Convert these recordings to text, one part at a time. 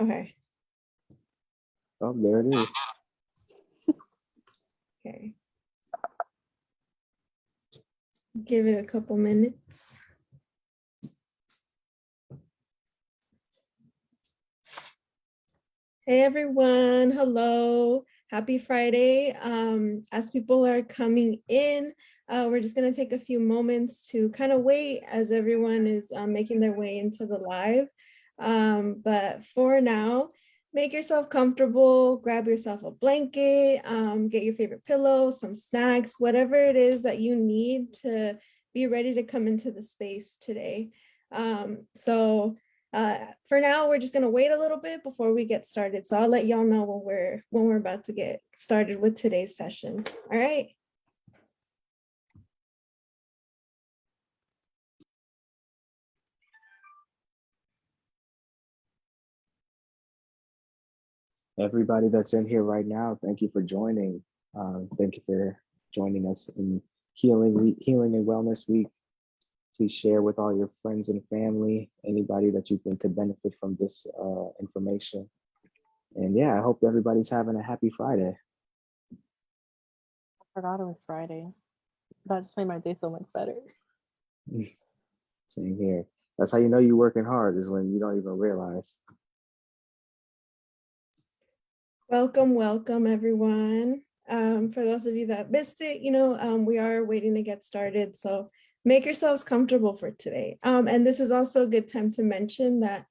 Okay. Oh, there it is. Okay. Give it a couple minutes. Hey everyone, hello. Happy Friday. As people are coming in, we're just gonna take a few moments to kind of wait as everyone is making their way into the live. But for now, make yourself comfortable, grab yourself a blanket, get your favorite pillow, some snacks, whatever it is that you need to be ready to come into the space today. For now, we're just gonna wait a little bit before we get started. So I'll let y'all know when we're about to get started with today's session. All right. Everybody that's in here right now, thank you for joining. Thank you for joining us in Healing and Wellness Week. Please share with all your friends and family, anybody that you think could benefit from this information. And yeah, I hope everybody's having a happy Friday. I forgot it was Friday. That just made my day so much better. Same here. That's how you know you're working hard, is when you don't even realize. Welcome everyone. For those of you that missed it, we are waiting to get started. So make yourselves comfortable for today. And this is also a good time to mention that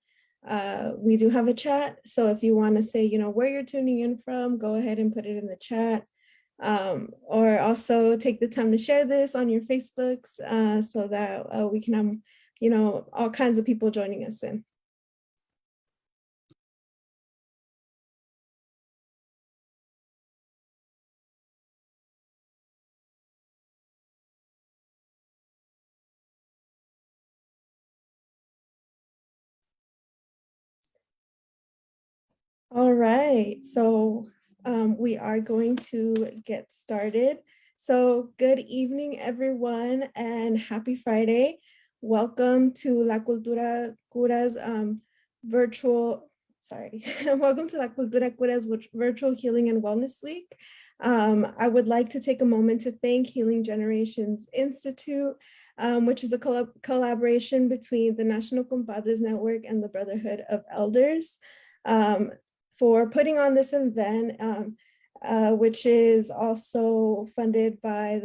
we do have a chat. So if you want to say, where you're tuning in from, go ahead and put it in the chat. Or also take the time to share this on your Facebooks so that we can have, all kinds of people joining us in. All right, so we are going to get started. So good evening, everyone, and happy Friday. Welcome to La Cultura Cura's welcome to La Cultura Cura's Virtual Healing and Wellness Week. I would like to take a moment to thank Healing Generations Institute, which is a collaboration between the National Compadres Network and the Brotherhood of Elders. For putting on this event, which is also funded by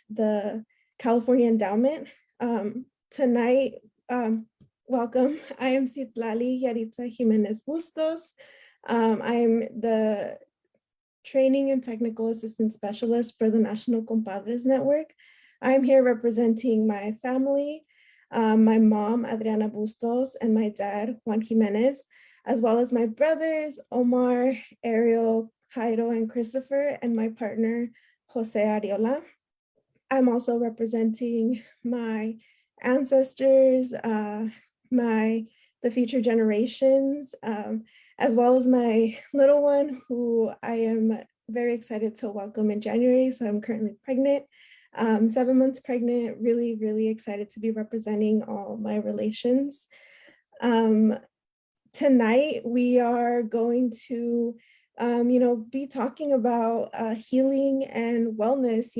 the California Endowment. Tonight, welcome. I am Xitlali Jimenez Bustos. I'm the Training and Technical Assistant Specialist for the National Compadres Network. I'm here representing my family, my mom, Adriana Bustos, and my dad, Juan Jimenez, as well as my brothers, Omar, Ariel, Jairo, and Christopher, and my partner, Jose Ariola. I'm also representing my ancestors, the future generations, as well as my little one, who I am very excited to welcome in January. So I'm currently pregnant, 7 months pregnant, really, really excited to be representing all my relations. Tonight, we are going to, be talking about healing and wellness.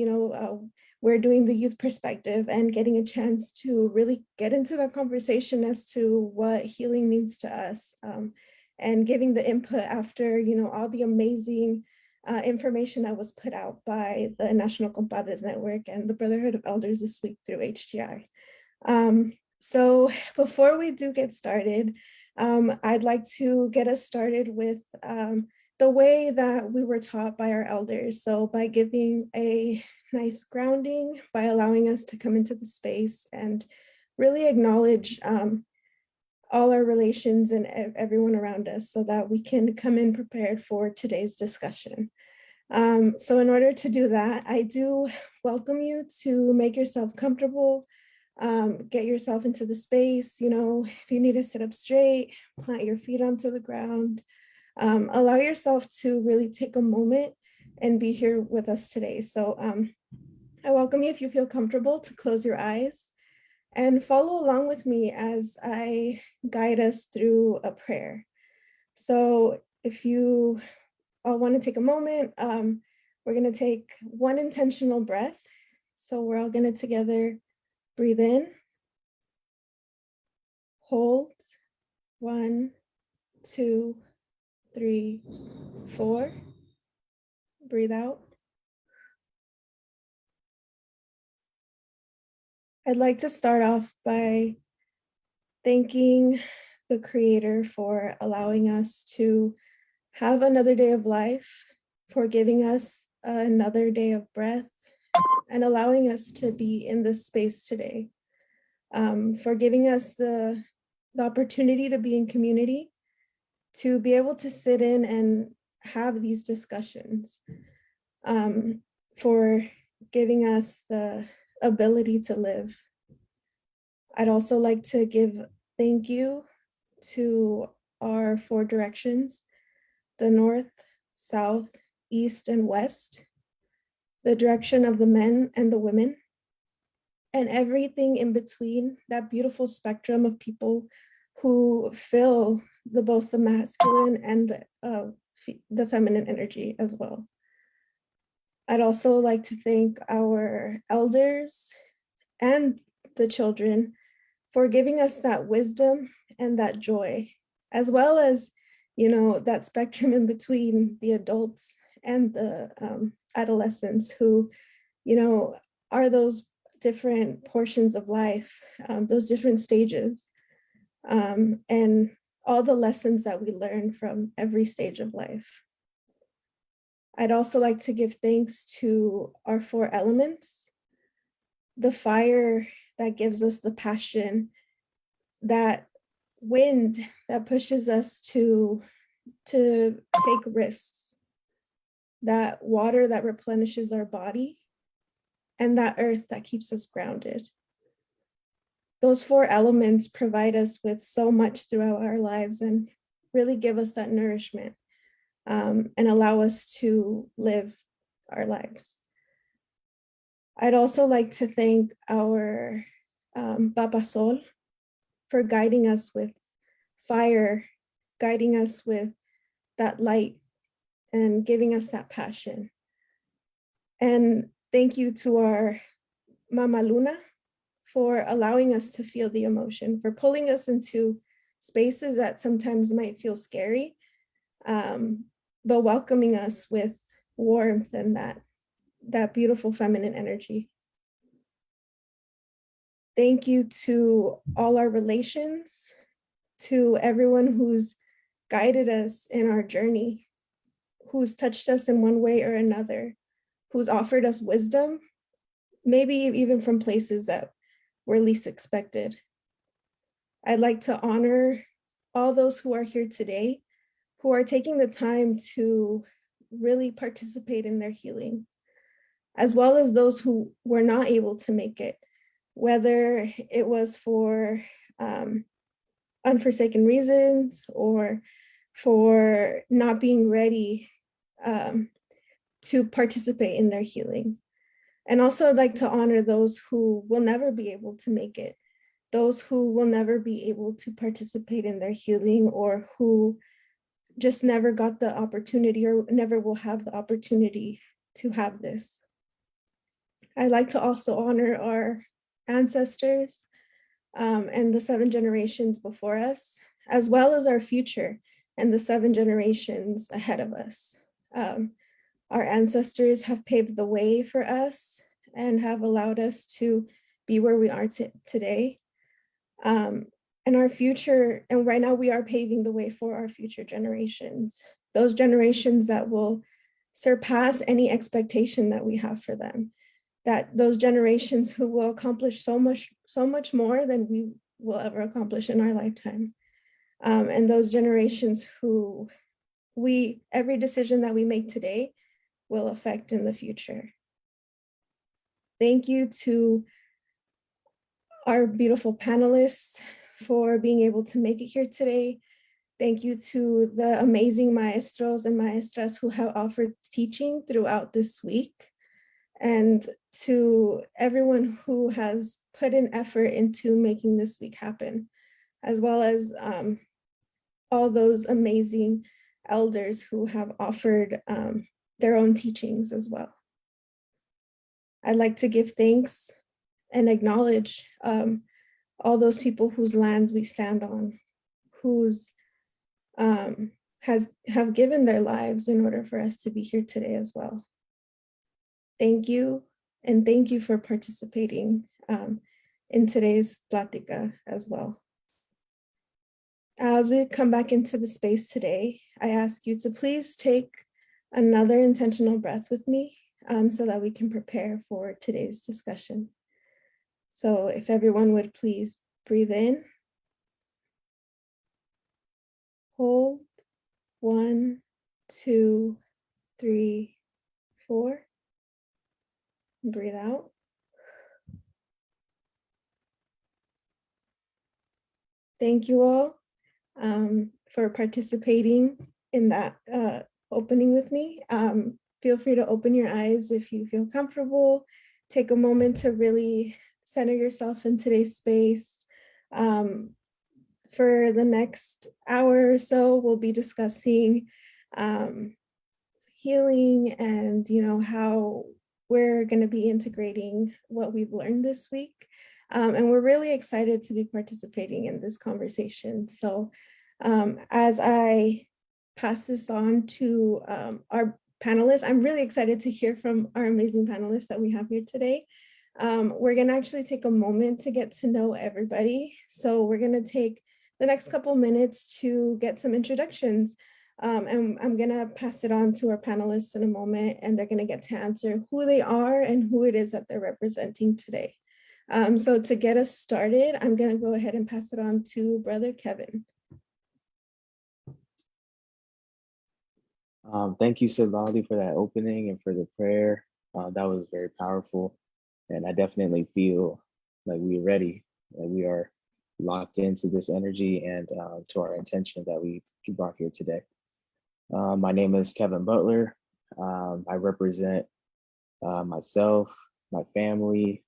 We're doing the youth perspective and getting a chance to really get into that conversation as to what healing means to us, and giving the input after, all the amazing information that was put out by the National Compadres Network and the Brotherhood of Elders this week through HGI. So before we do get started, I'd like to get us started with the way that we were taught by our elders. So by giving a nice grounding, by allowing us to come into the space and really acknowledge all our relations and everyone around us so that we can come in prepared for today's discussion. So in order to do that, I do welcome you to make yourself comfortable. Get yourself into the space, if you need to sit up straight, plant your feet onto the ground, allow yourself to really take a moment and be here with us today. So I welcome you, if you feel comfortable, to close your eyes and follow along with me as I guide us through a prayer. So if you all want to take a moment, we're going to take one intentional breath. So we're all going to together breathe in, hold, 1, 2, 3, 4. Breathe out. I'd like to start off by thanking the Creator for allowing us to have another day of life, for giving us another day of breath, and allowing us to be in this space today, for giving us the opportunity to be in community, to be able to sit in and have these discussions, for giving us the ability to live. I'd also like to give thank you to our 4 directions, the north, south, east, and west, the direction of the men and the women, and everything in between, that beautiful spectrum of people who fill both the masculine and the feminine energy as well. I'd also like to thank our elders and the children for giving us that wisdom and that joy, as well as, that spectrum in between the adults and the adolescents who, are those different portions of life, those different stages, and all the lessons that we learn from every stage of life. I'd also like to give thanks to our 4 elements, the fire that gives us the passion, that wind that pushes us to take risks, that water that replenishes our body, and that earth that keeps us grounded. Those 4 elements provide us with so much throughout our lives and really give us that nourishment, and allow us to live our lives. I'd also like to thank our Papa Sol for guiding us with fire, guiding us with that light, and giving us that passion. And thank you to our Mama Luna for allowing us to feel the emotion, for pulling us into spaces that sometimes might feel scary, but welcoming us with warmth and that beautiful feminine energy. Thank you to all our relations, to everyone who's guided us in our journey, who's touched us in one way or another, who's offered us wisdom, maybe even from places that were least expected. I'd like to honor all those who are here today, who are taking the time to really participate in their healing, as well as those who were not able to make it, whether it was for unforsaken reasons or for not being ready to participate in their healing. And also I'd like to honor those who will never be able to make it, those who will never be able to participate in their healing, or who just never got the opportunity or never will have the opportunity to have this. I'd like to also honor our ancestors and the 7 generations before us, as well as our future and the 7 generations ahead of us. Our ancestors have paved the way for us and have allowed us to be where we are today. And our future, and right now we are paving the way for our future generations, those generations that will surpass any expectation that we have for them, that those generations who will accomplish so much more than we will ever accomplish in our lifetime. And those generations who every decision that we make today will affect in the future. Thank you to our beautiful panelists for being able to make it here today. Thank you to the amazing maestros and maestras who have offered teaching throughout this week, and to everyone who has put in effort into making this week happen, as well as all those amazing elders who have offered their own teachings as well. I'd like to give thanks and acknowledge all those people whose lands we stand on, whose have given their lives in order for us to be here today as well. Thank you, and thank you for participating in today's Plática as well. As we come back into the space today, I ask you to please take another intentional breath with me so that we can prepare for today's discussion. So if everyone would please breathe in, hold, 1, 2, 3, 4, breathe out. Thank you all for participating in that opening with me. Feel free to open your eyes if you feel comfortable. Take a moment to really center yourself in today's space. For the next hour or so, we'll be discussing healing and how we're going to be integrating what we've learned this week. And we're really excited to be participating in this conversation. So as I pass this on to our panelists, I'm really excited to hear from our amazing panelists that we have here today. We're going to actually take a moment to get to know everybody. So we're going to take the next couple minutes to get some introductions. And I'm going to pass it on to our panelists in a moment, and they're going to get to answer who they are and who it is that they're representing today. So to get us started, I'm going to go ahead and pass it on to Brother Kevin. Thank you, Xitlali, for that opening and for the prayer. That was very powerful. And I definitely feel like we're ready, like we are locked into this energy and to our intention that we brought here today. My name is Kevin Butler. I represent myself, my family,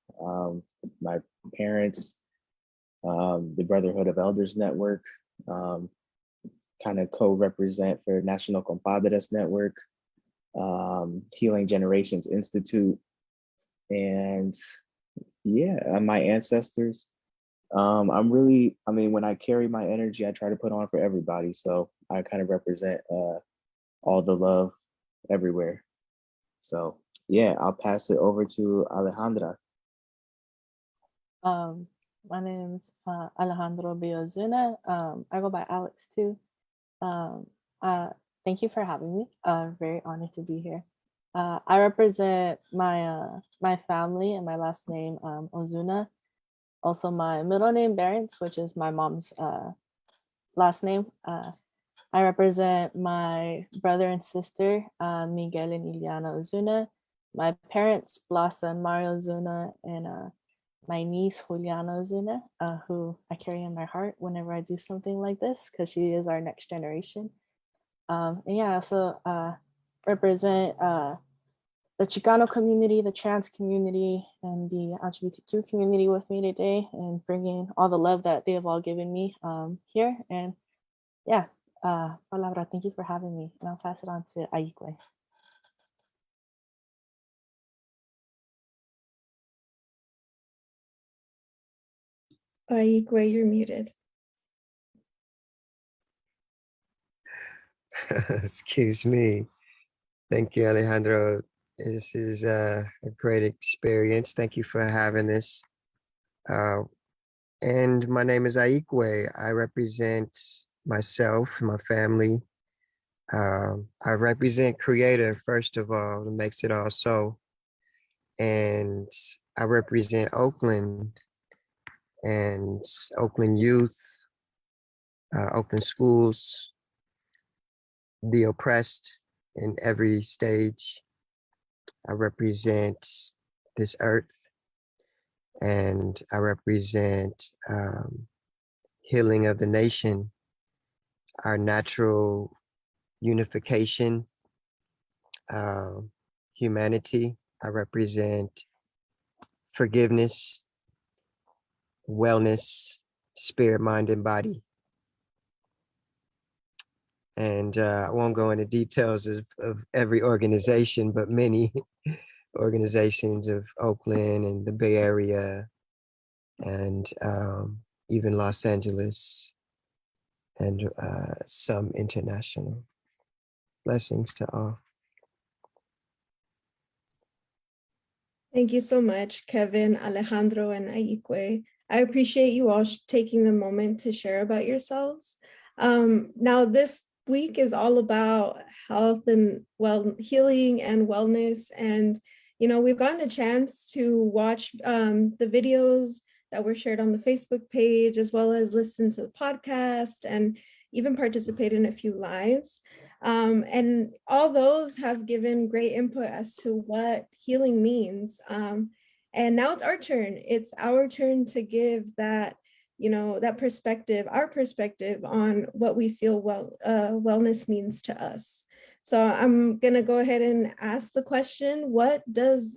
my parents, the Brotherhood of Elders Network, kind of co-represent for National Compadres Network, Healing Generations Institute, and yeah, my ancestors. When I carry my energy, I try to put on for everybody. So I kind of represent all the love everywhere. So yeah, I'll pass it over to Alejandra. My name's Alejandro Ozuna. I go by Alex too. Thank you for having me. Very honored to be here. I represent my family and my last name, Ozuna. Also my middle name, Barents, which is my mom's last name. I represent my brother and sister, Miguel and Ileana Ozuna, my parents, Blasa and Mario Ozuna, and my niece, Juliana Ozuna, who I carry in my heart whenever I do something like this, because she is our next generation. And yeah, I also represent the Chicano community, the trans community, and the LGBTQ community with me today, and bringing all the love that they have all given me here. And yeah, Palabra, thank you for having me. And I'll pass it on to Ayikwei. Ayikwei, you're muted. Excuse me. Thank you, Alejandro. This is a great experience. Thank you for having this. And my name is Ayikwei. I represent myself, my family. I represent Creator, first of all, who makes it all so. And I represent Oakland and Oakland youth, Oakland schools, the oppressed in every stage. I represent this earth, and I represent healing of the nation, our natural unification, humanity. I represent forgiveness, wellness, spirit, mind, and body. And I won't go into details of every organization, but many organizations of Oakland and the Bay Area and even Los Angeles and some international. Blessings to all. Thank you so much, Kevin, Alejandro, and Ayikwei. I appreciate you all taking the moment to share about yourselves. Now, this week is all about health and healing and wellness. And, you know, we've gotten a chance to watch the videos that were shared on the Facebook page, as well as listen to the podcast and even participate in a few lives. And all those have given great input as to what healing means. And now it's our turn. It's our turn to give that, you know, that perspective, our perspective on what we feel wellness means to us. So I'm gonna go ahead and ask the question, what does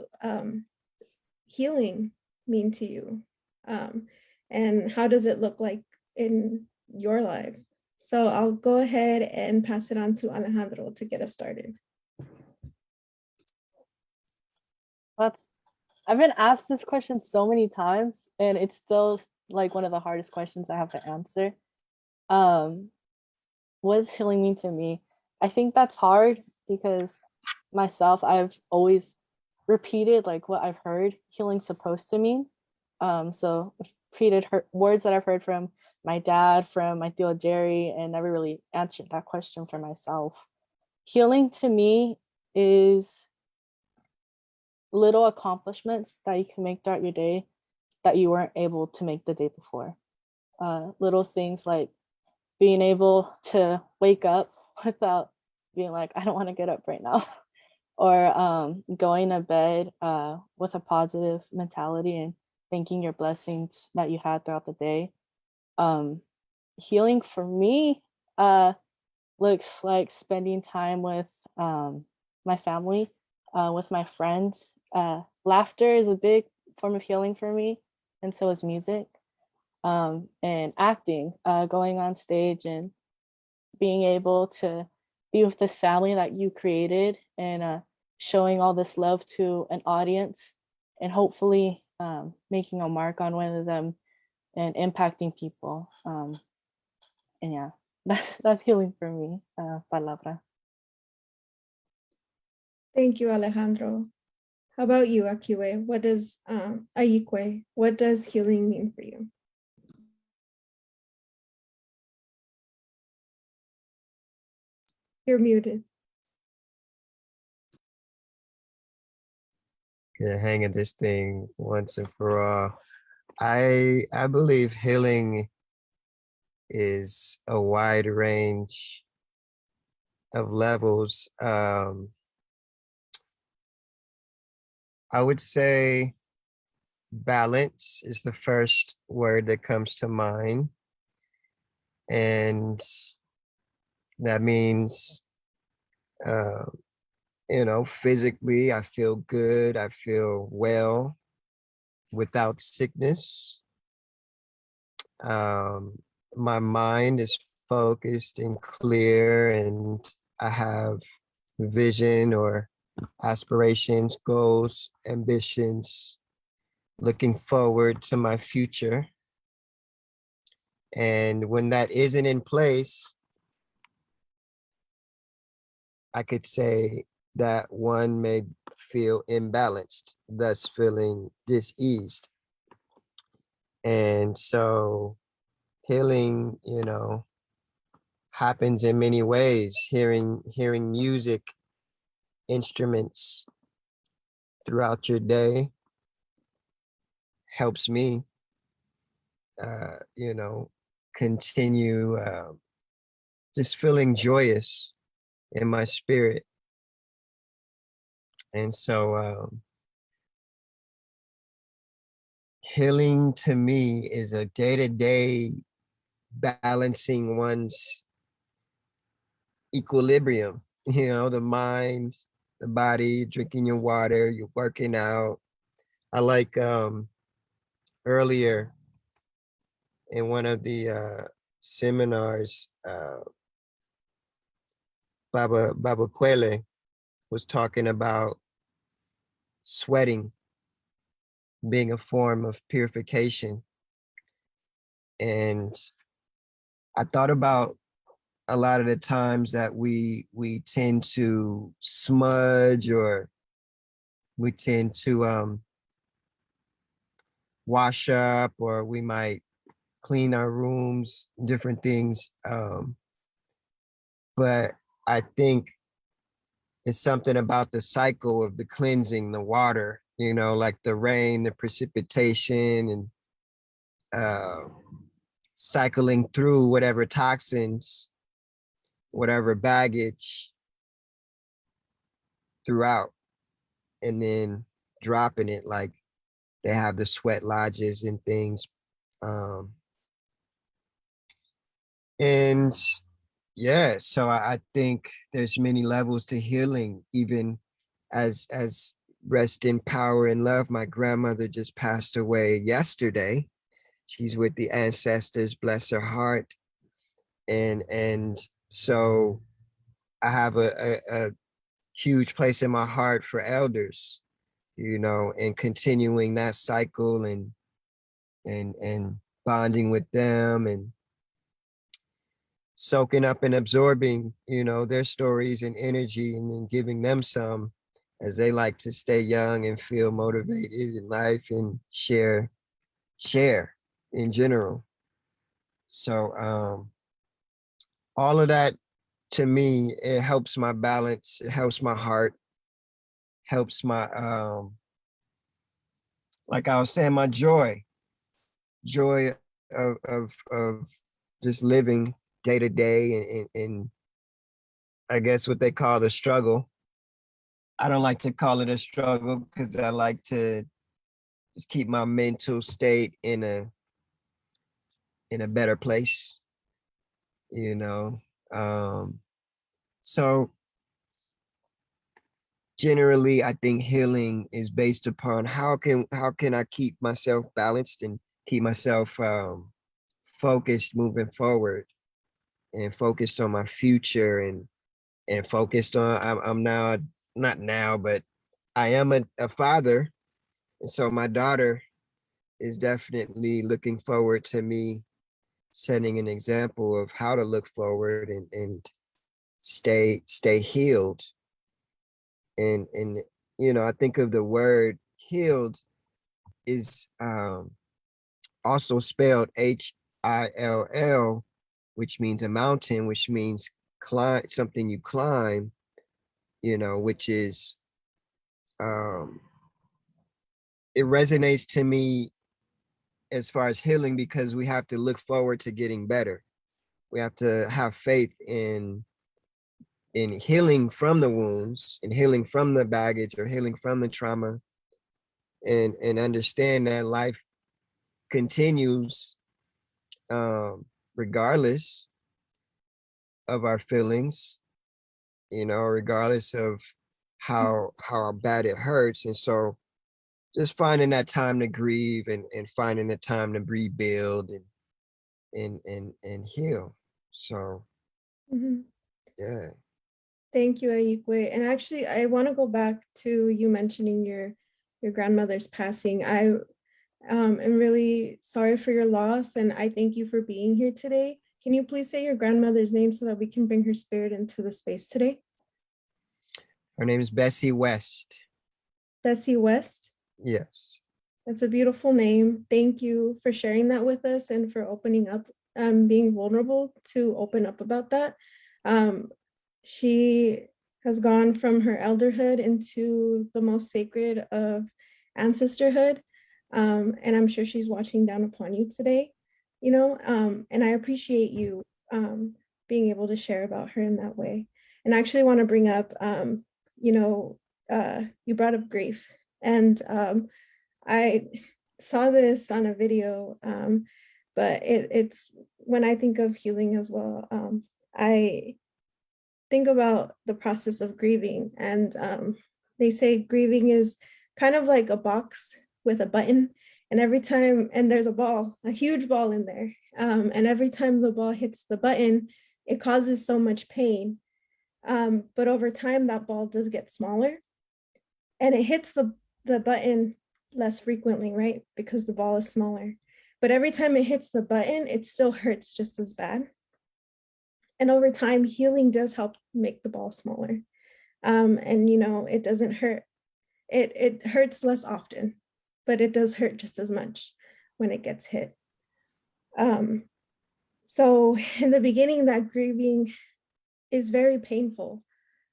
healing mean to you? And how does it look like in your life? So I'll go ahead and pass it on to Alejandro to get us started. I've been asked this question so many times, and it's still like one of the hardest questions I have to answer. What does healing mean to me? I think that's hard because myself, I've always repeated like what I've heard healing's supposed to mean. So I've repeated words that I've heard from my dad, from my tío Jerry, and never really answered that question for myself. Healing to me is little accomplishments that you can make throughout your day that you weren't able to make the day before. Little things like being able to wake up without being like, I don't want to get up right now. Or going to bed with a positive mentality and thanking your blessings that you had throughout the day. Healing for me looks like spending time with my family, with my friends. Laughter is a big form of healing for me, and so is music. And acting, going on stage and being able to be with this family that you created and showing all this love to an audience and hopefully making a mark on one of them and impacting people. And yeah, that's healing for me, palabra. Thank you, Alejandro. How about you, Ayikwei? What does Ayikwei? What does healing mean for you? You're muted. Get a hang of this thing once and for all. I believe healing is a wide range of levels. I would say balance is the first word that comes to mind. And that means, you know, physically, I feel good, I feel well without sickness. My mind is focused and clear, and I have vision or aspirations, goals, ambitions, looking forward to my future. And when that isn't in place, I could say that one may feel imbalanced, thus feeling diseased. And so healing, you know, happens in many ways. Hearing music, instruments throughout your day helps me, you know, continue just feeling joyous in my spirit. And so healing to me is a day-to-day balancing one's equilibrium, you know, the mind, the body, drinking your water, you're working out. I like earlier in one of the seminars, Baba Quele was talking about sweating being a form of purification. And I thought about a lot of the times that we tend to smudge, or we tend to wash up, or we might clean our rooms, different things. But I think it's something about the cycle of the cleansing, the water, like the rain, the precipitation, and cycling through whatever toxins, whatever baggage throughout, and then dropping it, like they have the sweat lodges and things. And yeah, so I think there's many levels to healing, even as rest in power and love. My grandmother just passed away yesterday. She's with the ancestors, bless her heart. And so I have a huge place in my heart for elders, and continuing that cycle, and bonding with them, and soaking up and absorbing, their stories and energy, and then giving them some, as they like to stay young and feel motivated in life and share in general. So all of that, to me, it helps my balance, it helps my heart, helps my like I was saying, my joy of just living day to day, and I guess what they call the struggle. I don't like to call it a struggle, because I like to just keep my mental state in a better place, so generally I think healing is based upon how can I keep myself balanced and keep myself focused moving forward, and focused on my future, and focused on I'm now, not now, but I am a father. And so my daughter is definitely looking forward to me setting an example of how to look forward, and stay healed. And I think of the word healed is also spelled Hill, which means a mountain, which means climb, something you climb, which is it resonates to me as far as healing, because we have to look forward to getting better. We have to have faith in healing from the wounds, and healing from the baggage, or healing from the trauma, and understand that life continues regardless of our feelings, regardless of how bad it hurts. And so just finding that time to grieve, and finding the time to rebuild, and heal. So Mhm. yeah. Thank you, Ayikwei. And actually, I want to go back to you mentioning your grandmother's passing. I am really sorry for your loss, and I thank you for being here today. Can you please say your grandmother's name so that we can bring her spirit into the space today? Her name is Bessie West. Bessie West. Yes. That's a beautiful name. Thank you for sharing that with us, and for opening up, being vulnerable to open up about that. She has gone from her elderhood into the most sacred of ancestorhood. And I'm sure she's watching down upon you today, and I appreciate you being able to share about her in that way. And I actually want to bring up, you brought up grief. And I saw this on a video, but it's when I think of healing as well, I think about the process of grieving. And they say grieving is kind of like a box with a button, and every time, and there's a huge ball in there, and every time the ball hits the button, it causes so much pain. But over time, that ball does get smaller and it hits the button less frequently, right? Because the ball is smaller. But every time it hits the button, it still hurts just as bad. And over time, healing does help make the ball smaller. And it doesn't hurt. It hurts less often, but it does hurt just as much when it gets hit. So in the beginning, that grieving is very painful,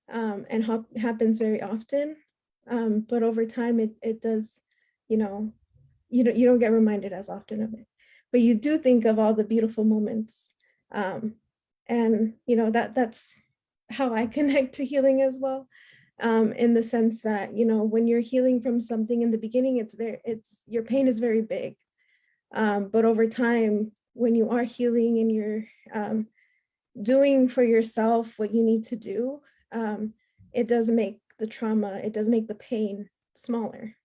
and happens very often. But over time, it does, you don't get reminded as often of it, but you do think of all the beautiful moments. And that's how I connect to healing as well. In the sense that, when you're healing from something in the beginning, your pain is very big. But over time, when you are healing and you're doing for yourself what you need to do, it does make the pain smaller.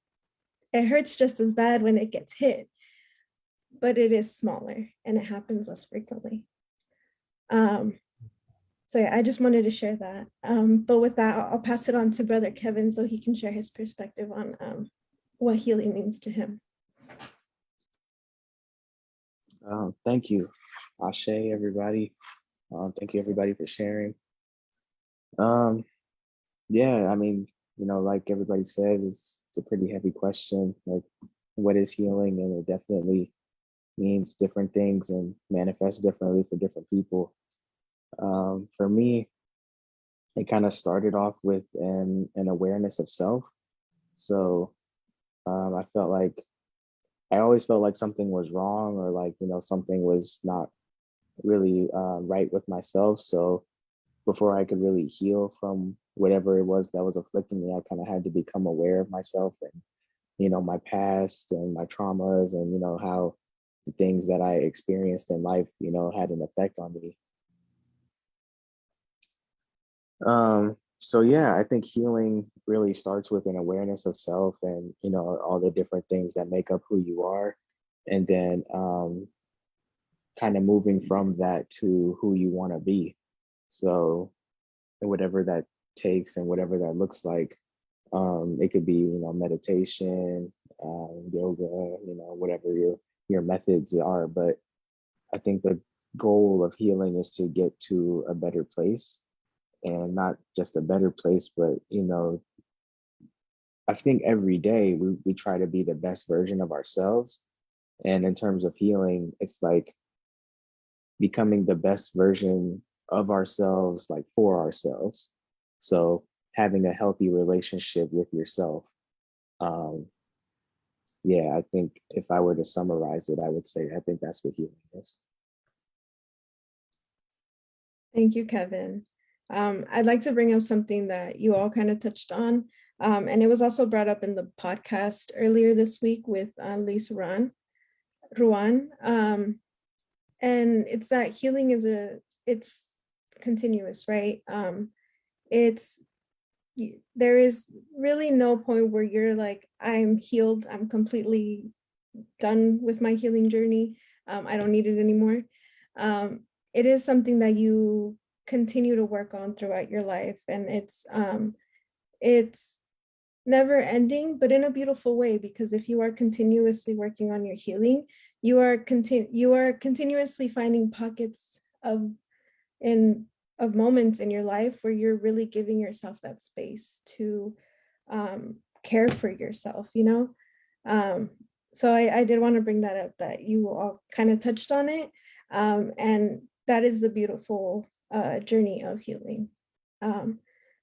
It hurts just as bad when it gets hit, but it is smaller and it happens less frequently. So yeah, I just wanted to share that. But with that, I'll pass it on to Brother Kevin so he can share his perspective on what healing means to him. Thank you, Ashe, everybody. Thank you, everybody, for sharing. Yeah, I mean, like everybody said, it's a pretty heavy question. Like, what is healing? And it definitely means different things and manifests differently for different people. For me, it kind of started off with an awareness of self. So I always felt like something was wrong, or like, something was not really right with myself. So before I could really heal from whatever it was that was afflicting me, I kind of had to become aware of myself and, my past and my traumas and, how the things that I experienced in life, had an effect on me. So yeah, I think healing really starts with an awareness of self and, all the different things that make up who you are. And then kind of moving from that to who you want to be. So, and whatever that takes and whatever that looks like, it could be, meditation, yoga, whatever your methods are. But I think the goal of healing is to get to a better place, and not just a better place, but, I think every day we try to be the best version of ourselves. And in terms of healing, it's like becoming the best version of ourselves, like for ourselves. So having a healthy relationship with yourself. Yeah, I think if I were to summarize it, I would say I think that's what healing is. Thank you, Kevin. I'd like to bring up something that you all kind of touched on, and it was also brought up in the podcast earlier this week with Lisa Ruan. And it's that healing it's continuous, right? There is really no point where you're like, I'm healed, I'm completely done with my healing journey, I don't need it anymore. It is something that you continue to work on throughout your life, and it's never ending, but in a beautiful way, because if you are continuously working on your healing, you are continuously finding pockets of moments in your life where you're really giving yourself that space to care for yourself, so I did want to bring that up, that you all kind of touched on it, and that is the beautiful journey of healing.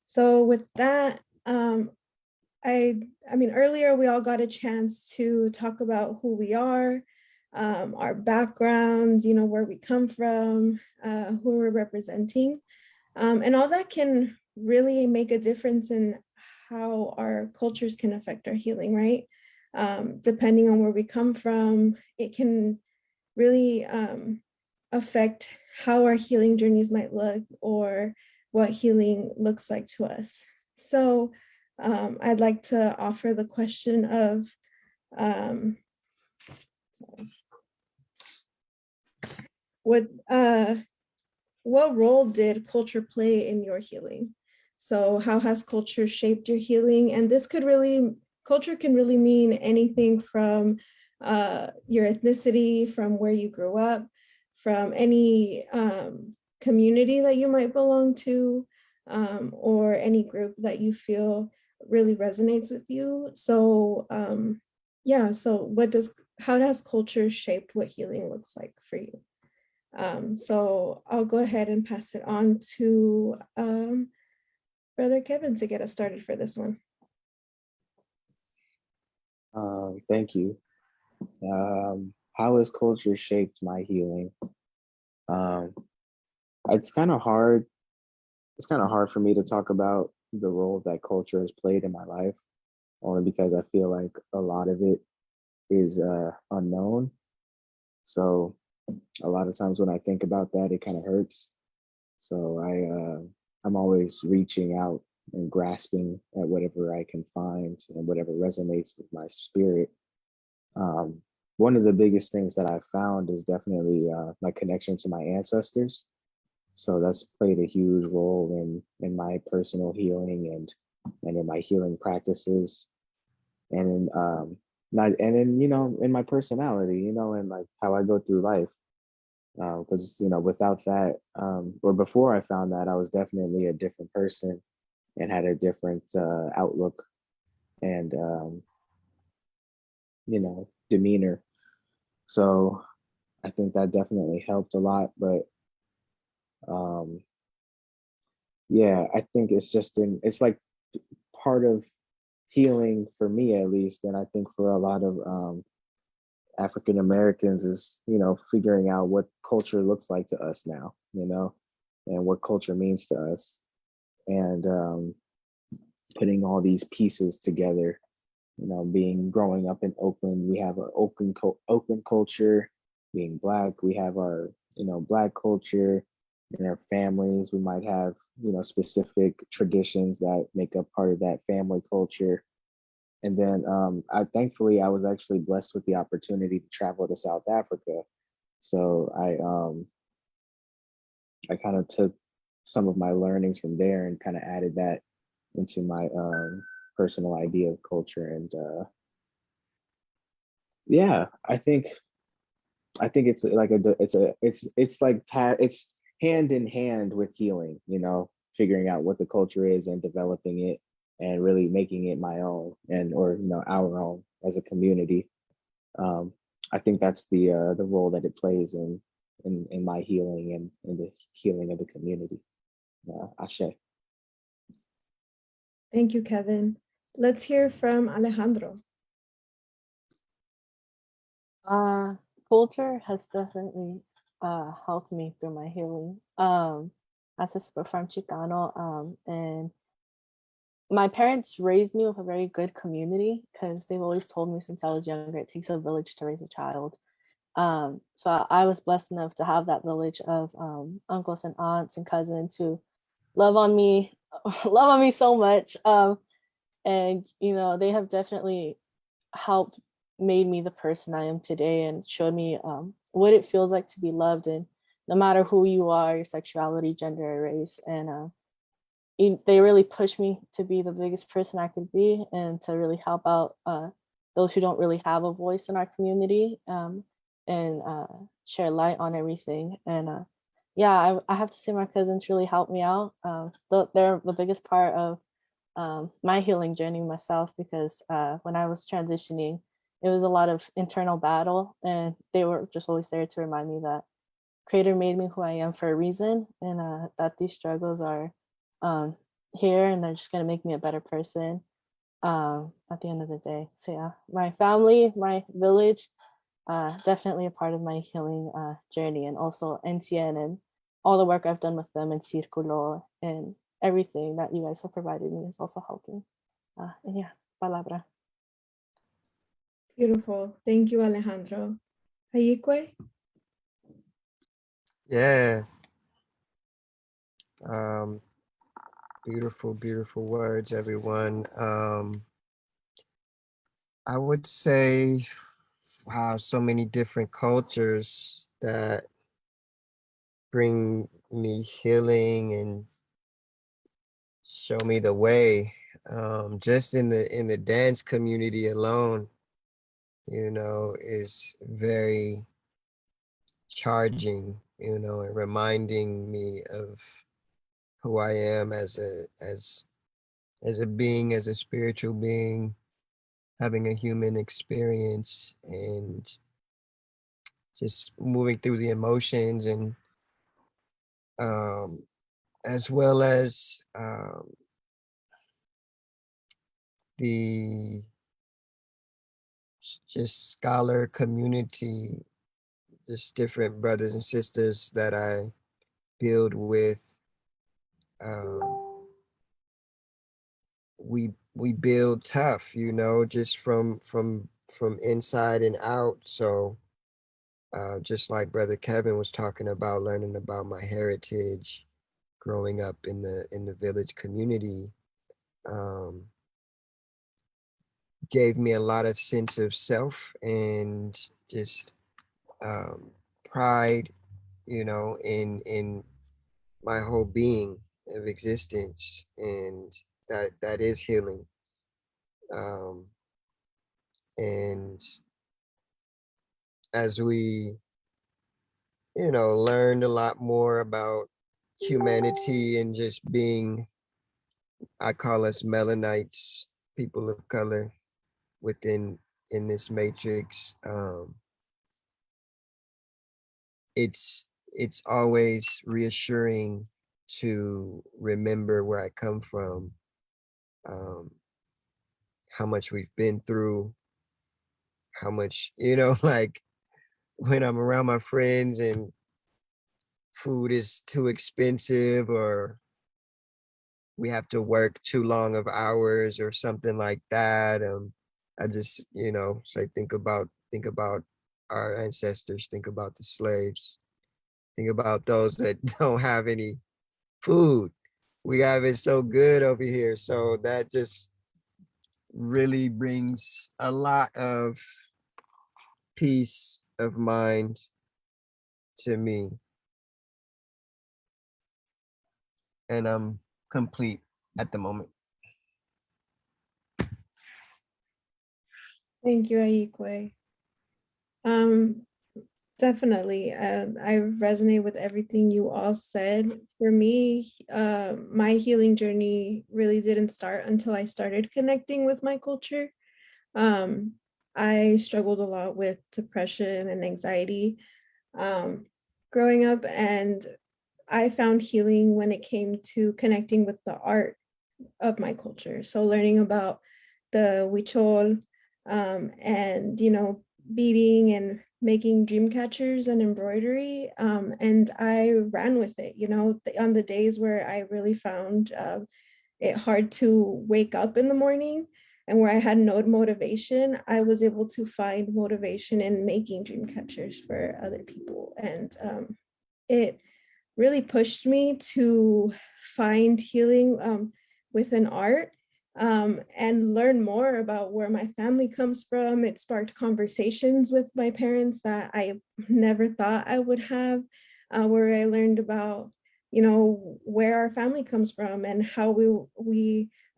So with that, I mean, earlier we all got a chance to talk about who we are, our backgrounds, where we come from, who we're representing, and all that can really make a difference in how our cultures can affect our healing, right? Depending on where we come from, it can really affect how our healing journeys might look, or what healing looks like to us. So I'd like to offer the question of, what role did culture play in your healing? So how has culture shaped your healing? And culture can really mean anything from your ethnicity, from where you grew up, from any community that you might belong to, or any group that you feel really resonates with you. So yeah, so how has culture shaped what healing looks like for you? So I'll go ahead and pass it on to Brother Kevin to get us started for this one. Thank you. How has culture shaped my healing? It's kind of hard. It's kind of hard for me to talk about the role that culture has played in my life, only because I feel like a lot of it is unknown. So a lot of times when I think about that, it kind of hurts. So I'm always reaching out and grasping at whatever I can find and whatever resonates with my spirit. One of the biggest things that I've found is definitely my connection to my ancestors. So that's played a huge role in my personal healing and in my healing practices, and in not and in in my personality, and like how I go through life. Because without that, or before I found that, I was definitely a different person and had a different outlook and demeanor. So I think that definitely helped a lot. But um, yeah, I think it's like part of healing for me at least, and I think for a lot of African Americans is figuring out what culture looks like to us now, and what culture means to us, and putting all these pieces together. Growing up in Oakland, we have our Oakland culture. Being Black, we have our Black culture. In our families, we might have specific traditions that make up part of that family culture. And then I was actually blessed with the opportunity to travel to South Africa. So I kind of took some of my learnings from there and kind of added that into my personal idea of culture. And yeah, I think it's like it's hand in hand with healing, figuring out what the culture is and developing it and really making it my own or our own as a community. I think that's the role that it plays in my healing and in the healing of the community. Ashe. Thank you, Kevin. Let's hear from Alejandro. Culture has definitely helped me through my healing. As a super from Chicano, and my parents raised me with a very good community because they've always told me since I was younger, it takes a village to raise a child. So I was blessed enough to have that village of uncles and aunts and cousins who love on me, love on me so much. And they have definitely helped made me the person I am today and showed me what it feels like to be loved, and no matter who you are, your sexuality, gender, or race. And they really pushed me to be the biggest person I could be and to really help out those who don't really have a voice in our community, and share light on everything. And yeah, I have to say my cousins really helped me out. They're the biggest part of my healing journey myself, because when I was transitioning, it was a lot of internal battle, and they were just always there to remind me that Creator made me who I am for a reason, and that these struggles are here, and they're just gonna make me a better person at the end of the day. So yeah, my family, my village, definitely a part of my healing journey, and also NCN and all the work I've done with them in Circulo and everything that you guys have provided me is also helping. And yeah, palabra. Beautiful. Thank you, Alejandro. Ayikwei? Yeah. Beautiful, beautiful words, everyone. I would say, wow, so many different cultures that bring me healing and show me the way. Just in the dance community alone, is very charging, and reminding me of who I am as a being, as a spiritual being, having a human experience, and just moving through the emotions, and as well as the just scholar community, just different brothers and sisters that I build with. Um, we build tough, just from inside and out. So just like Brother Kevin was talking about, learning about my heritage, growing up in the village community, gave me a lot of sense of self and just pride, in my whole being of existence, and that is healing. And as we, learned a lot more about humanity and just being, I call us Melanites, people of color within in this matrix. It's always reassuring to remember where I come from, how much we've been through, how much, like when I'm around my friends and food is too expensive, or we have to work too long of hours or something like that. I just, say, think about our ancestors, think about the slaves, think about those that don't have any food. We have it so good over here. So that just really brings a lot of peace of mind to me. And I'm complete at the moment. Thank you, Ayikwei. Definitely. I resonate with everything you all said. For me, my healing journey really didn't start until I started connecting with my culture. I struggled a lot with depression and anxiety growing up, and I found healing when it came to connecting with the art of my culture. So learning about the huichol, and beading and making dream catchers and embroidery, and I ran with it. On the days where I really found it hard to wake up in the morning and where I had no motivation, I was able to find motivation in making dream catchers for other people, and it really pushed me to find healing within art, and learn more about where my family comes from. It sparked conversations with my parents that I never thought I would have, where I learned about, where our family comes from and how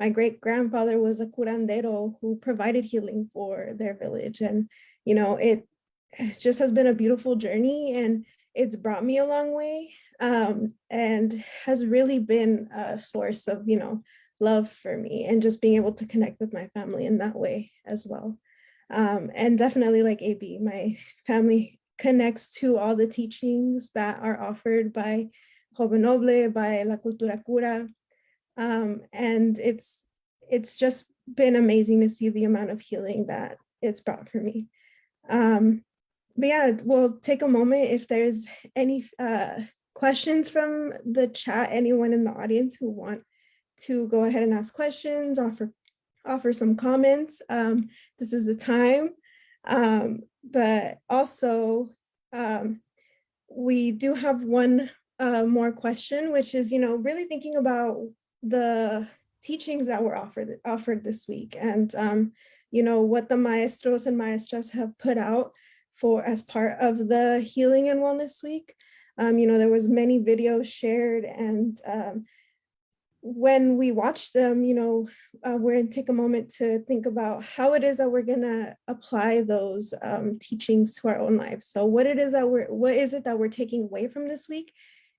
my great grandfather was a curandero who provided healing for their village. And, it just has been a beautiful journey, and it's brought me a long way, and has really been a source of, love for me, and just being able to connect with my family in that way as well. And definitely, like AB, my family connects to all the teachings that are offered by Joven Noble, by La Cultura Cura. And it's just been amazing to see the amount of healing that it's brought for me. But yeah, we'll take a moment if there's any questions from the chat, anyone in the audience who want to go ahead and ask questions, offer some comments. This is the time. But also, we do have one more question, which is, really thinking about the teachings that were offered this week, and what the maestros and maestras have put out as part of the Healing and Wellness Week. There was many videos shared, and when we watch them, we're going to take a moment to think about how it is that we're going to apply those teachings to our own lives. So what is it that we're taking away from this week,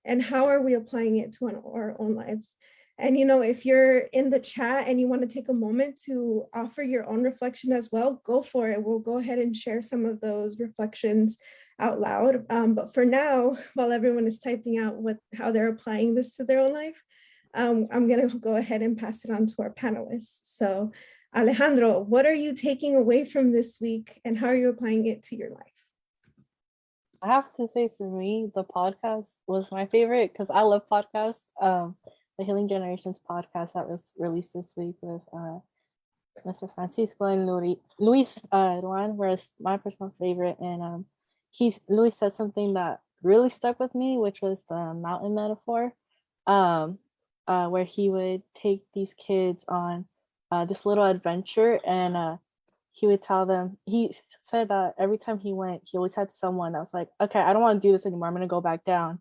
and how are we applying it to our own lives? And, if you're in the chat and you want to take a moment to offer your own reflection as well, go for it. We'll go ahead and share some of those reflections out loud. But for now, while everyone is typing out how they're applying this to their own life, I'm going to go ahead and pass it on to our panelists. So Alejandro, what are you taking away from this week, and how are you applying it to your life? I have to say, for me, the podcast was my favorite because I love podcasts. The Healing Generations podcast that was released this week with Mr. Francisco and Luis Ruan was my personal favorite. And Luis said something that really stuck with me, which was the mountain metaphor. Where he would take these kids on this little adventure, and he would tell them, he said that every time he went, he always had someone that was like, okay, I don't want to do this anymore, I'm going to go back down.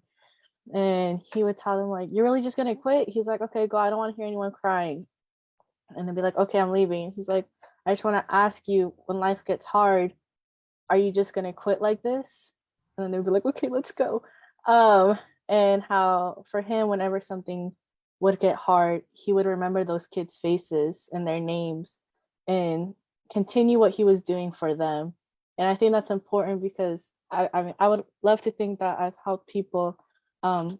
And he would tell them, like, you're really just going to quit? He's like, okay, go, I don't want to hear anyone crying. And they'd be like, okay, I'm leaving. He's like, I just want to ask you, when life gets hard, are you just going to quit like this? And then they'd be like, okay, let's go. And how for him, whenever something would get hard, he would remember those kids' faces and their names and continue what he was doing for them. And I think that's important because I would love to think that I've helped people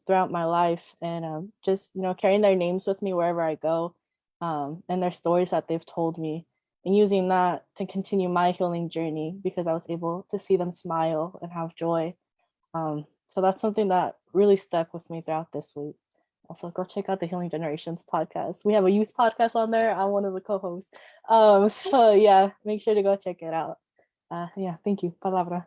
throughout my life, and just carrying their names with me wherever I go, and their stories that they've told me, and using that to continue my healing journey because I was able to see them smile and have joy. So that's something that really stuck with me throughout this week. Also, go check out the Healing Generations podcast. We have a youth podcast on there. I'm one of the co-hosts. So yeah, make sure to go check it out. Yeah, thank you. Palabra.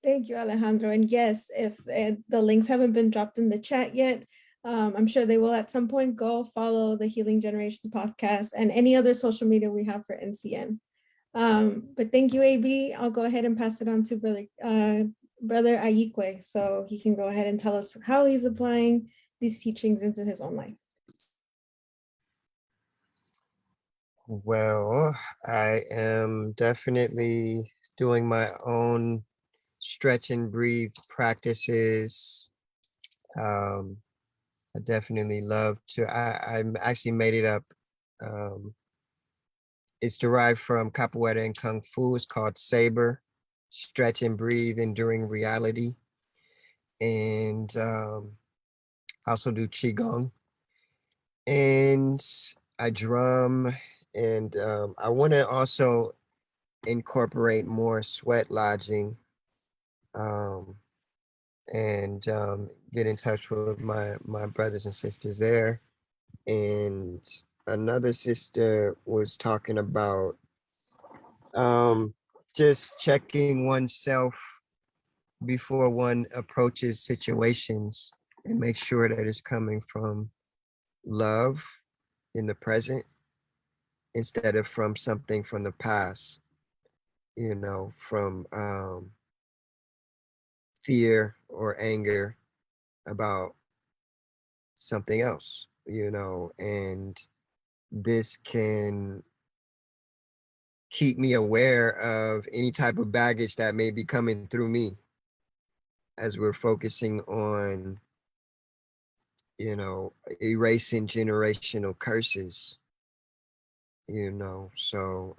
Thank you, Alejandro. And yes, if the links haven't been dropped in the chat yet, I'm sure they will at some point. Go follow the Healing Generations podcast and any other social media we have for NCN. But thank you, AB. I'll go ahead and pass it on to Brother Ayikwei, so he can go ahead and tell us how he's applying these teachings into his own life. Well, I am definitely doing my own stretch and breathe practices. I definitely love to, I actually made it up. It's derived from Capoeira and Kung Fu. It's called Saber, Stretch and Breathe, Enduring Reality. And I also do Qigong. And I drum, and I want to also incorporate more sweat lodging, and get in touch with my brothers and sisters there. And another sister was talking about just checking oneself before one approaches situations and make sure that it's coming from love in the present instead of from something from the past, from fear or anger about something else, and this can keep me aware of any type of baggage that may be coming through me as we're focusing on, erasing generational curses, so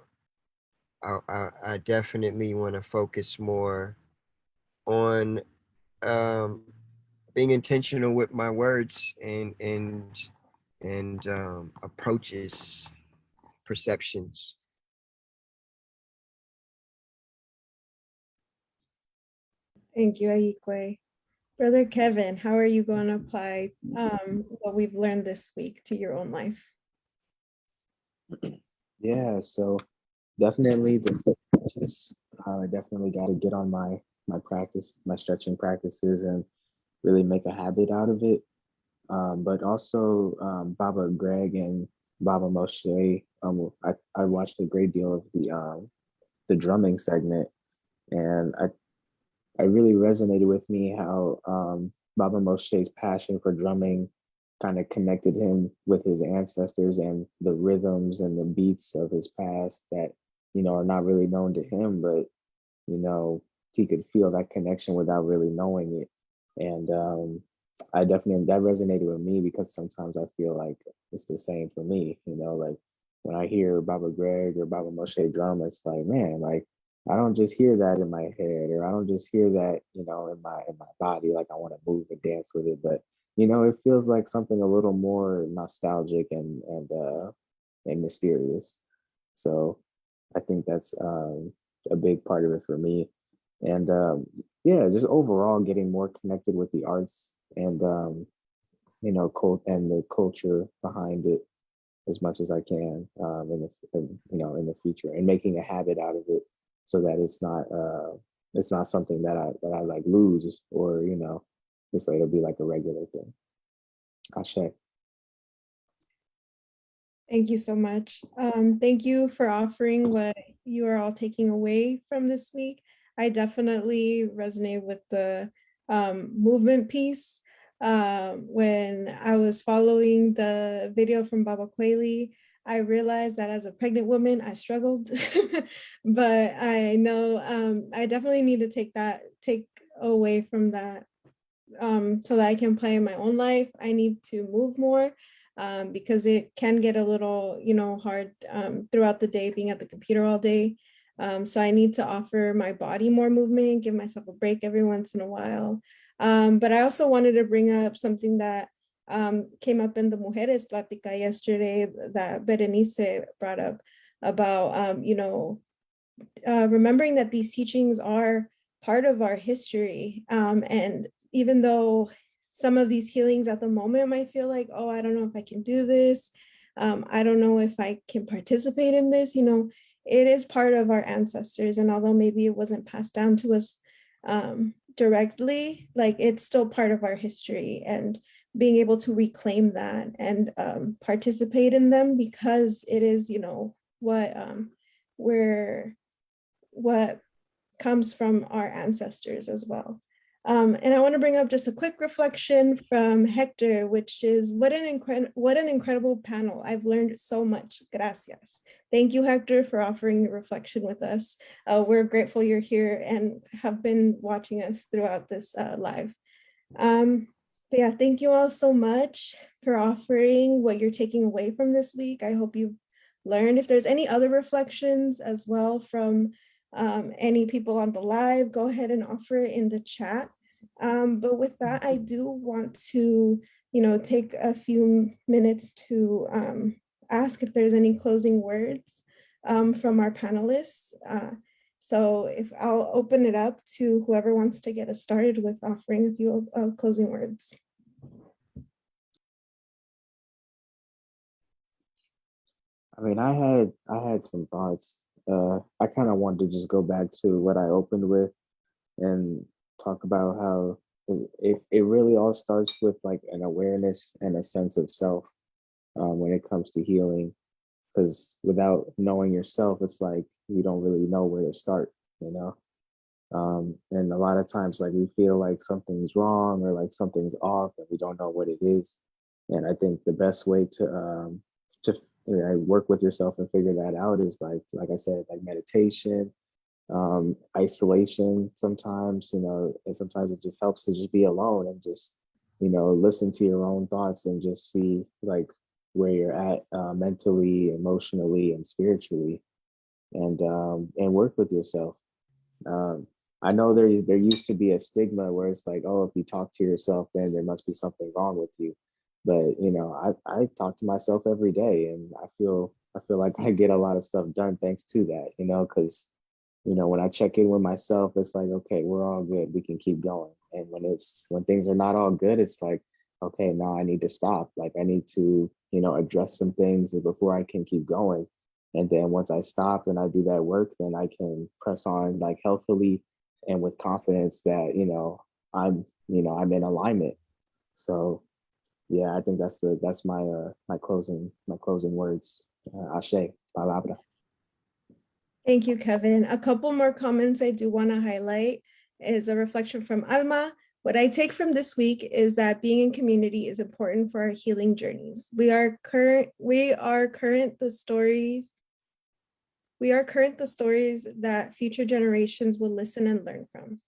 I definitely want to focus more on being intentional with my words and approaches, perceptions. Thank you, Ayikwei. Brother Kevin, how are you going to apply what we've learned this week to your own life? Yeah, so definitely I definitely got to get on my practice, my stretching practices, and really make a habit out of it. But also Baba Greg and Baba Moshe, I watched a great deal of the drumming segment, and it really resonated with me how Baba Moshe's passion for drumming kind of connected him with his ancestors and the rhythms and the beats of his past that, are not really known to him, but, he could feel that connection without really knowing it. And I definitely, that resonated with me because sometimes I feel like it's the same for me, like when I hear Baba Greg or Baba Moshe drum, it's like, man, like, I don't just hear that in my head, or I don't just hear that, in my body, like I want to move and dance with it, but it feels like something a little more nostalgic and mysterious. So I think that's a big part of it for me. And yeah, just overall getting more connected with the arts and and the culture behind it as much as I can in the future, and making a habit out of it so that it's not something that I like lose, or it's like it'll be like a regular thing. Ashe. Thank you so much. Thank you for offering what you are all taking away from this week. I definitely resonate with the movement piece. When I was following the video from Baba Kweli, I realized that as a pregnant woman, I struggled, but I know I definitely need to take away from that so that I can play in my own life. I need to move more because it can get a little, hard throughout the day, being at the computer all day. So I need to offer my body more movement, give myself a break every once in a while. But I also wanted to bring up something that came up in the Mujeres Plática yesterday that Berenice brought up about, remembering that these teachings are part of our history. And even though some of these healings at the moment might feel like, oh, I don't know if I can do this. I don't know if I can participate in this, it is part of our ancestors. And although maybe it wasn't passed down to us directly, like it's still part of our history, and being able to reclaim that and participate in them, because it is, what comes from our ancestors as well. And I want to bring up just a quick reflection from Hector, which is what an incredible panel. I've learned so much. Gracias. Thank you, Hector, for offering your reflection with us. We're grateful you're here and have been watching us throughout this live. But yeah, thank you all so much for offering what you're taking away from this week. I hope you've learned. If there's any other reflections as well from any people on the live, go ahead and offer it in the chat. But with that, I do want to, take a few minutes to ask if there's any closing words from our panelists. So if I'll open it up to whoever wants to get us started with offering a few closing words. I mean, I had some thoughts. I kind of wanted to just go back to what I opened with and talk about how it really all starts with like an awareness and a sense of self when it comes to healing. Because without knowing yourself, it's like you don't really know where to start, and a lot of times, like we feel like something's wrong or like something's off, and we don't know what it is. And I think the best way to work with yourself and figure that out is like I said, like meditation, isolation sometimes, and sometimes it just helps to just be alone and just, listen to your own thoughts and just see like where you're at mentally, emotionally, and spiritually, and work with yourself. I know there used to be a stigma where it's like, oh, if you talk to yourself, then there must be something wrong with you. But I talk to myself every day, and I feel like I get a lot of stuff done thanks to that. Because when I check in with myself, it's like, okay, we're all good. We can keep going. And when things are not all good, it's like, okay, now I need to stop. Like I need to, address some things before I can keep going. And then once I stop and I do that work, then I can press on like healthily and with confidence that, I'm in alignment. So yeah, I think that's my closing words. Ashe, palabra. Thank you, Kevin. A couple more comments I do want to highlight. is a reflection from Alma. What I take from this week is that being in community is important for our healing journeys. We are current the stories that future generations will listen and learn from.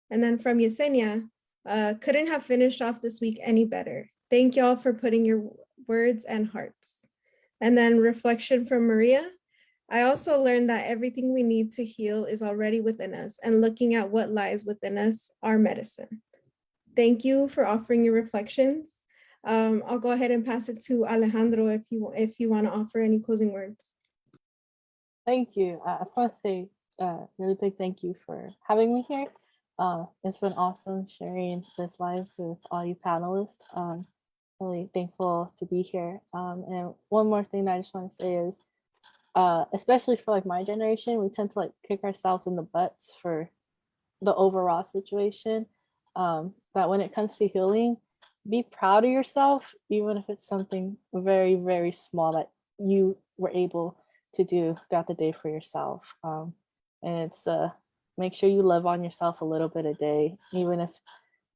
And then from Yesenia, couldn't have finished off this week any better. Thank y'all for putting your words and hearts. And then reflection from Maria. I also learned that everything we need to heal is already within us, and looking at what lies within us, our medicine. Thank you for offering your reflections. I'll go ahead and pass it to Alejandro if you want to offer any closing words. Thank you. I just want to say a really big thank you for having me here. It's been awesome sharing this live with all you panelists. Really thankful to be here. And one more thing that I just want to say is, especially for like my generation, we tend to like kick ourselves in the butts for the overall situation. That when it comes to healing, be proud of yourself, even if it's something very, very small that you were able to do throughout the day for yourself. And it's make sure you love on yourself a little bit a day, even if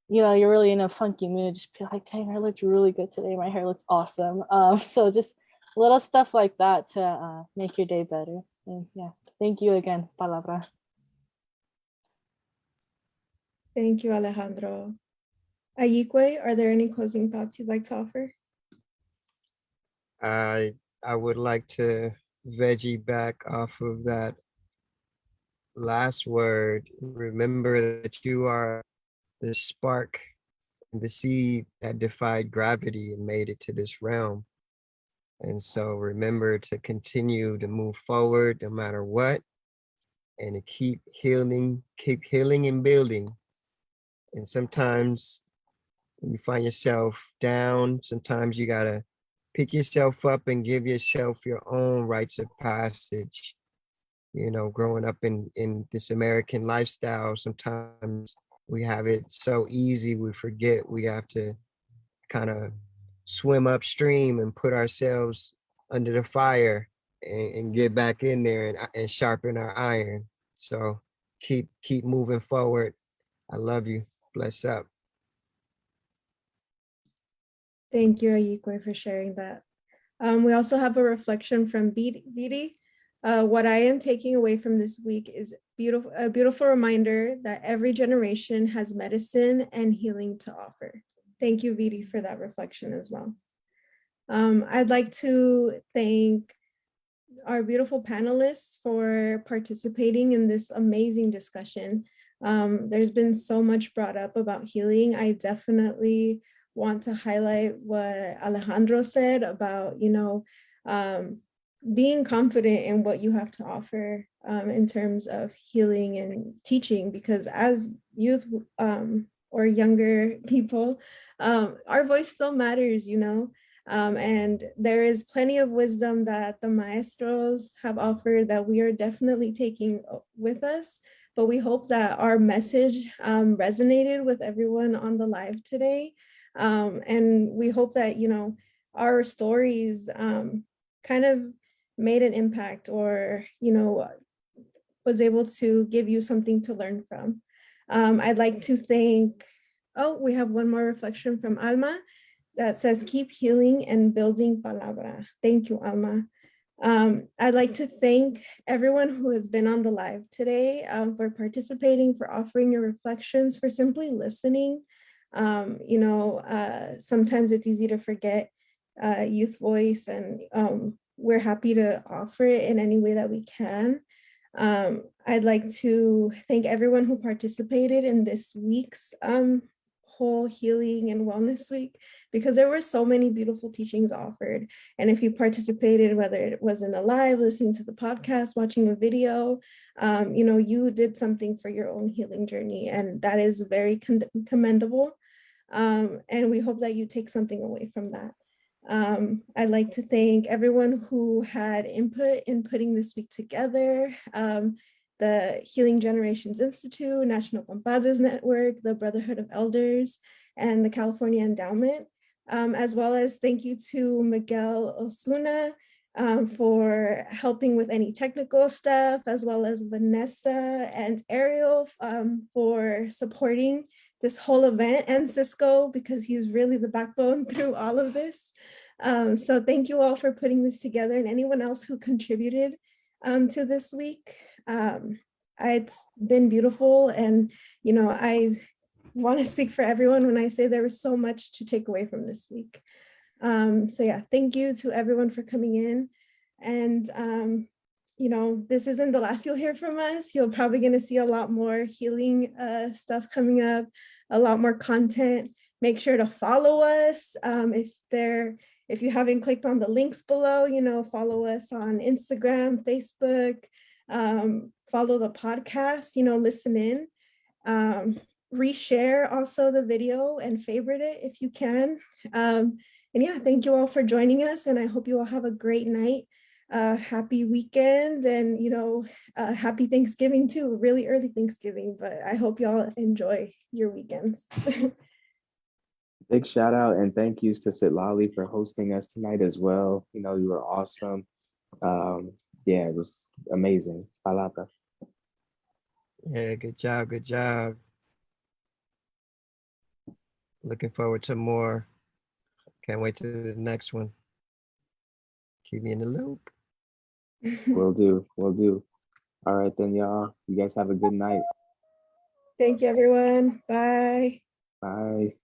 you're really in a funky mood. Just be like, dang, I looked really good today. My hair looks awesome. So just little stuff like that to make your day better. And yeah, thank you again, Palabra. Thank you, Alejandro. Ayikwei, are there any closing thoughts you'd like to offer? I would like to veggie back off of that last word. Remember that you are the spark, the seed that defied gravity and made it to this realm. And so remember to continue to move forward no matter what, and to keep healing and building. And sometimes when you find yourself down, sometimes you gotta pick yourself up and give yourself your own rites of passage. Growing up in this American lifestyle, sometimes we have it so easy, we forget we have to kind of swim upstream and put ourselves under the fire and get back in there and sharpen our iron. So keep moving forward. I love you. Bless up. Thank you, Ayikwei, for sharing that. We also have a reflection from Vidi. What I am taking away from this week is a beautiful reminder that every generation has medicine and healing to offer. Thank you, Vidi, for that reflection as well. I'd like to thank our beautiful panelists for participating in this amazing discussion. There's been so much brought up about healing. I definitely want to highlight what Alejandro said about, being confident in what you have to offer in terms of healing and teaching, because as youth or younger people, our voice still matters, and there is plenty of wisdom that the maestros have offered that we are definitely taking with us. But we hope that our message resonated with everyone on the live today. And we hope that, our stories kind of made an impact, or, was able to give you something to learn from. I'd like to thank, we have one more reflection from Alma that says, keep healing and building palabra. Thank you, Alma. I'd like to thank everyone who has been on the live today for participating, for offering your reflections, for simply listening. Sometimes it's easy to forget youth voice, and we're happy to offer it in any way that we can. I'd like to thank everyone who participated in this week's whole healing and wellness week, because there were so many beautiful teachings offered. And if you participated, whether it was in a live, listening to the podcast, watching a video, you did something for your own healing journey, and that is very commendable. And we hope that you take something away from that. I'd like to thank everyone who had input in putting this week together. The Healing Generations Institute, National Compadres Network, the Brotherhood of Elders, and the California Endowment, as well as thank you to Miguel Ozuna, for helping with any technical stuff, as well as Vanessa and Ariel for supporting this whole event, and Cisco, because he's really the backbone through all of this. So thank you all for putting this together, and anyone else who contributed to this week. It's been beautiful, and I want to speak for everyone when I say there was so much to take away from this week. So yeah, thank you to everyone for coming in. And this isn't the last you'll hear from us. You're probably going to see a lot more healing stuff coming up, a lot more content. Make sure to follow us. If you haven't clicked on the links below, follow us on Instagram, Facebook, follow the podcast, listen in, reshare also the video and favorite it if you can. And yeah, thank you all for joining us, and I hope you all have a great night. Happy weekend, and happy Thanksgiving too. Really early Thanksgiving, but I hope y'all enjoy your weekends. Big shout out and thank yous to Xitlali for hosting us tonight as well. You were awesome. Yeah, it was amazing. Palata. Yeah, good job, good job. Looking forward to more. Can't wait to the next one. Keep me in the loop. Will do. All right then, y'all. You guys have a good night. Thank you, everyone. Bye. Bye.